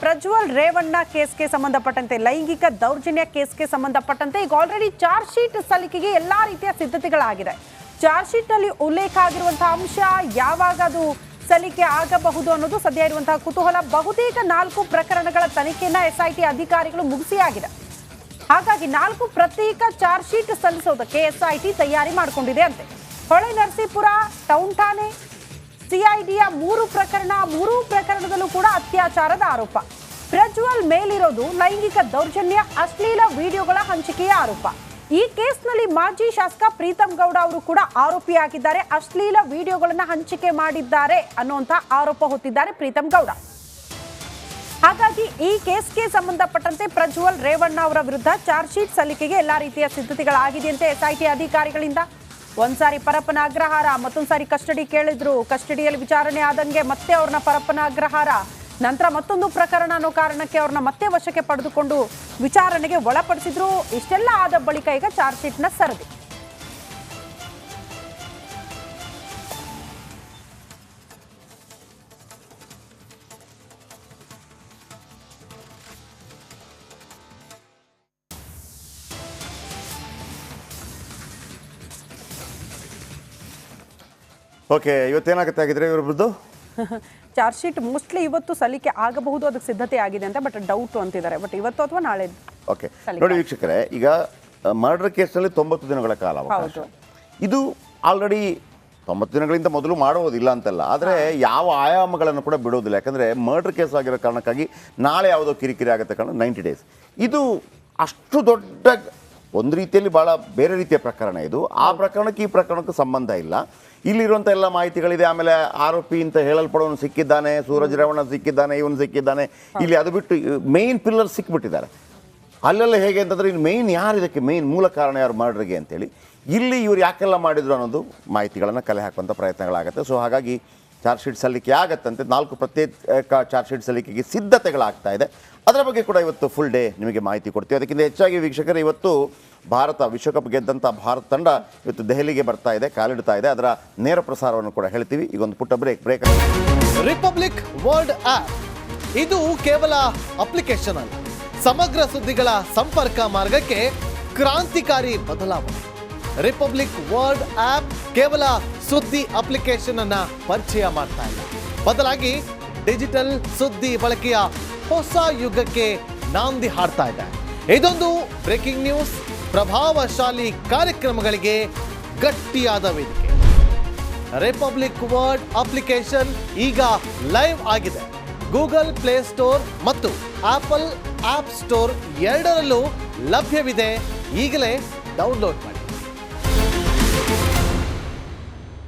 ಪ್ರಜ್ವಲ್ ರೇವಣ್ಣ ಕೇಸ್ಗೆ ಸಂಬಂಧಪಟ್ಟಂತೆ ಲೈಂಗಿಕ ದೌರ್ಜನ್ಯ ಕೇಸ್ಗೆ ಸಂಬಂಧಪಟ್ಟಂತೆ ಈಗ ಆಲ್ರೆಡಿ ಚಾರ್ಜ್ ಶೀಟ್ ಸಲ್ಲಿಕೆಗೆ ಎಲ್ಲಾ ರೀತಿಯ ಸಿದ್ಧತೆಗಳಾಗಿದೆ. ಚಾರ್ಜ್ ಶೀಟ್ ನಲ್ಲಿ ಉಲ್ಲೇಖ ಆಗಿರುವಂತಹ ಅಂಶ ಯಾವಾಗ ಅದು ಸಲ್ಲಿಕೆ ಆಗಬಹುದು ಅನ್ನೋದು ಸದ್ಯ ಇರುವಂತಹ ಕುತೂಹಲ. ಬಹುತೇಕ 4 ಪ್ರಕರಣಗಳ ತನಿಖೆಯನ್ನ SIT ಅಧಿಕಾರಿಗಳು ಮುಗಿಸಿಯಾಗಿದೆ. ಹಾಗಾಗಿ 4 ಪ್ರತ್ಯೇಕ ಚಾರ್ಜ್ ಶೀಟ್ ಸಲ್ಲಿಸೋದಕ್ಕೆ SIT ತಯಾರಿ ಮಾಡಿಕೊಂಡಿದೆ ಅಂತೆ. ಹೊಳೆ ನರಸೀಪುರ, ಟೌನ್ ಠಾಣೆ, CIDಯ 3 ಪ್ರಕರಣ, 3 ಪ್ರಕರಣದಲ್ಲೂ ಕೂಡ ಅತ್ಯಾಚಾರದ ಆರೋಪ. ಪ್ರಜ್ವಲ್ ಮೇಲಿರೋದು ಲೈಂಗಿಕ ದೌರ್ಜನ್ಯ, ಅಶ್ಲೀಲ ವಿಡಿಯೋಗಳ ಹಂಚಿಕೆಯ ಆರೋಪ. ಈ ಕೇಸ್ನಲ್ಲಿ ಮಾಜಿ ಶಾಸಕ ಪ್ರೀತಮ್ ಗೌಡ ಅವರು ಕೂಡ ಆರೋಪಿಯಾಗಿದ್ದಾರೆ. ಅಶ್ಲೀಲ ವಿಡಿಯೋಗಳನ್ನ ಹಂಚಿಕೆ ಮಾಡಿದ್ದಾರೆ ಅನ್ನುವಂತ ಆರೋಪ ಹೊತ್ತಿದ್ದಾರೆ ಪ್ರೀತಮ್ ಗೌಡ. ಹಾಗಾಗಿ ಈ ಕೇಸ್ಗೆ ಸಂಬಂಧಪಟ್ಟಂತೆ ಪ್ರಜ್ವಲ್ ರೇವಣ್ಣ ಅವರ ವಿರುದ್ಧ ಚಾರ್ಜ್ ಶೀಟ್ ಸಲ್ಲಿಕೆಗೆ ಎಲ್ಲಾ ರೀತಿಯ ಸಿದ್ಧತೆಗಳಾಗಿದೆಯಂತೆ SIT ಅಧಿಕಾರಿಗಳಿಂದ. ಒಂದ್ಸಾರಿ ಪರಪ್ಪನ ಅಗ್ರಹಾರ, ಮತ್ತೊಂದ್ಸಾರಿ ಕಸ್ಟಡಿ ಕೇಳಿದ್ರು, ಕಸ್ಟಡಿಯಲ್ಲಿ ವಿಚಾರಣೆ ಆದಂಗೆ ಮತ್ತೆ ಅವ್ರನ್ನ ಪರಪ್ಪನ ಅಗ್ರಹಾರ, ನಂತರ ಮತ್ತೊಂದು ಪ್ರಕರಣ ಅನ್ನೋ ಕಾರಣಕ್ಕೆ ಅವ್ರನ್ನ ಮತ್ತೆ ವಶಕ್ಕೆ ಪಡೆದುಕೊಂಡು ವಿಚಾರಣೆಗೆ ಒಳಪಡಿಸಿದ್ರು. ಇಷ್ಟೆಲ್ಲ ಆದ ಬಳಿಕ ಈಗ ಚಾರ್ಜ್ ಶೀಟ್ ನ ಸರದಿ. ಓಕೆ, ಇವತ್ತೇನಾಗುತ್ತೆ ಆಗಿದ್ರೆ ಇವ್ರದ್ದು ಚಾರ್ಜ್ ಶೀಟ್ ಮೋಸ್ಟ್ಲಿ ಇವತ್ತು ಸಲ್ಲಿಕೆ ಆಗಬಹುದು, ಅದಕ್ಕೆ ಸಿದ್ಧತೆ ಆಗಿದೆ ಅಂತ, ಬಟ್ ಡೌಟ್ ಅಂತಿದ್ದಾರೆ. ಬಟ್ ಇವತ್ತು ಅಥವಾ ನಾಳೆ. ಓಕೆ, ನೋಡಿ ವೀಕ್ಷಕರೇ, ಈಗ ಮರ್ಡರ್ ಕೇಸ್ನಲ್ಲಿ 90 ದಿನಗಳ ಕಾಲ ಅವಕಾಶ. ಇದು ಆಲ್ರೆಡಿ 90 ದಿನಗಳಿಂದ ಮೊದಲು ಮಾಡೋದಿಲ್ಲ ಅಂತಲ್ಲ, ಆದರೆ ಯಾವ ಆಯಾಮಗಳನ್ನು ಕೂಡ ಬಿಡೋದಿಲ್ಲ. ಯಾಕಂದರೆ ಮರ್ಡರ್ ಕೇಸ್ ಆಗಿರೋ ಕಾರಣಕ್ಕಾಗಿ ನಾಳೆ ಯಾವುದೋ ಕಿರಿಕಿರಿ ಆಗುತ್ತೆ ಕಾರಣ 90 ಡೇಸ್. ಇದು ಅಷ್ಟು ದೊಡ್ಡ ಒಂದು ರೀತಿಯಲ್ಲಿ ಭಾಳ ಬೇರೆ ರೀತಿಯ ಪ್ರಕರಣ. ಇದು ಆ ಪ್ರಕರಣಕ್ಕೆ ಈ ಪ್ರಕರಣಕ್ಕೂ ಸಂಬಂಧ ಇಲ್ಲ. ಇಲ್ಲಿರುವಂಥ ಎಲ್ಲ ಮಾಹಿತಿಗಳಿದೆ. ಆಮೇಲೆ ಆರೋಪಿ ಅಂತ ಹೇಳಲ್ಪಡೋನು ಸಿಕ್ಕಿದ್ದಾನೆ, ಸೂರಜ್ ರೇವಣ್ಣ ಸಿಕ್ಕಿದ್ದಾನೆ, ಇವನು ಸಿಕ್ಕಿದ್ದಾನೆ. ಇಲ್ಲಿ ಅದು ಬಿಟ್ಟು ಮೇಯ್ನ್ ಪಿಲ್ಲರ್ ಸಿಕ್ಕಿಬಿಟ್ಟಿದ್ದಾರೆ. ಅಲ್ಲೆಲ್ಲ ಹೇಗೆ ಅಂತಂದರೆ ಇನ್ನು ಮೇಯ್ನ್ ಯಾರು, ಇದಕ್ಕೆ ಮೇಯ್ನ್ ಮೂಲ ಕಾರಣ ಯಾರು ಮರ್ಡರ್ಗೆ ಅಂತೇಳಿ ಇಲ್ಲಿ ಇವ್ರು ಯಾಕೆಲ್ಲ ಮಾಡಿದ್ರು ಅನ್ನೋದು ಮಾಹಿತಿಗಳನ್ನು ಕಲೆ ಹಾಕುವಂಥ ಪ್ರಯತ್ನಗಳಾಗುತ್ತೆ. ಸೊ ಹಾಗಾಗಿ ಚಾರ್ಜ್ ಶೀಟ್ ಸಲ್ಲಿಕೆ ಆಗತ್ತಂತೆ. 4 ಪ್ರತ್ಯೇಕ ಚಾರ್ಜ್ ಶೀಟ್ ಸಲ್ಲಿಕೆಗೆ ಸಿದ್ಧತೆಗಳಾಗ್ತಾ ಇದೆ. ಅದರ ಬಗ್ಗೆ ಕೂಡ ಇವತ್ತು ಫುಲ್ ಡೇ ನಿಮಗೆ ಮಾಹಿತಿ ಕೊಡ್ತೀವಿ. ಅದಕ್ಕಿಂತ ಹೆಚ್ಚಾಗಿ ವೀಕ್ಷಕರು, ಇವತ್ತು ಭಾರತ ವಿಶ್ವಕಪ್ ಗೆದ್ದಂಥ ಭಾರತ ತಂಡ ಇವತ್ತು ದೆಹಲಿಗೆ ಬರ್ತಾ ಇದೆ, ಕಾಲಿಡ್ತಾ ಇದೆ. ಅದರ ನೇರ ಪ್ರಸಾರವನ್ನು ಕೂಡ ಹೇಳ್ತೀವಿ. ಈಗ ಒಂದು ಪುಟ್ಟ ಬ್ರೇಕ್. ರಿಪಬ್ಲಿಕ್ ವರ್ಲ್ಡ್ ಆಪ್ ಇದು ಕೇವಲ ಅಪ್ಲಿಕೇಶನ್ ಅಲ್ಲ, ಸಮಗ್ರ ಸುದ್ದಿಗಳ ಸಂಪರ್ಕ ಮಾರ್ಗಕ್ಕೆ ಕ್ರಾಂತಿಕಾರಿ ಬದಲಾವಣೆ. ರಿಪಬ್ಲಿಕ್ ವರ್ಲ್ಡ್ ಆಪ್ ಕೇವಲ ಸುದ್ದಿ ಅಪ್ಲಿಕೇಶನ್ ಅನ್ನ ಪರಿಚಯ ಮಾಡ್ತಾ ಇಲ್ಲ, ಬದಲಾಗಿ ಡಿಜಿಟಲ್ ಸುದ್ದಿ ಬಳಕೆಯ ಹೊಸ ಯುಗಕ್ಕೆ ನಾಂದಿ ಹಾಡ್ತಾ ಇದೆ. ಇದೊಂದು ಬ್ರೇಕಿಂಗ್ ನ್ಯೂಸ್, ಪ್ರಭಾವಶಾಲಿ ಕಾರ್ಯಕ್ರಮಗಳಿಗೆ ಗಟ್ಟಿಯಾದ ವೇದಿಕೆ. ರಿಪಬ್ಲಿಕ್ ವರ್ಲ್ಡ್ ಅಪ್ಲಿಕೇಶನ್ ಈಗ ಲೈವ್ ಆಗಿದೆ. ಗೂಗಲ್ ಪ್ಲೇ ಸ್ಟೋರ್ ಮತ್ತು ಆಪಲ್ ಆಪ್ ಸ್ಟೋರ್ ಎರಡರಲ್ಲೂ ಲಭ್ಯವಿದೆ. ಈಗಲೇ ಡೌನ್ಲೋಡ್ ಮಾಡಿ.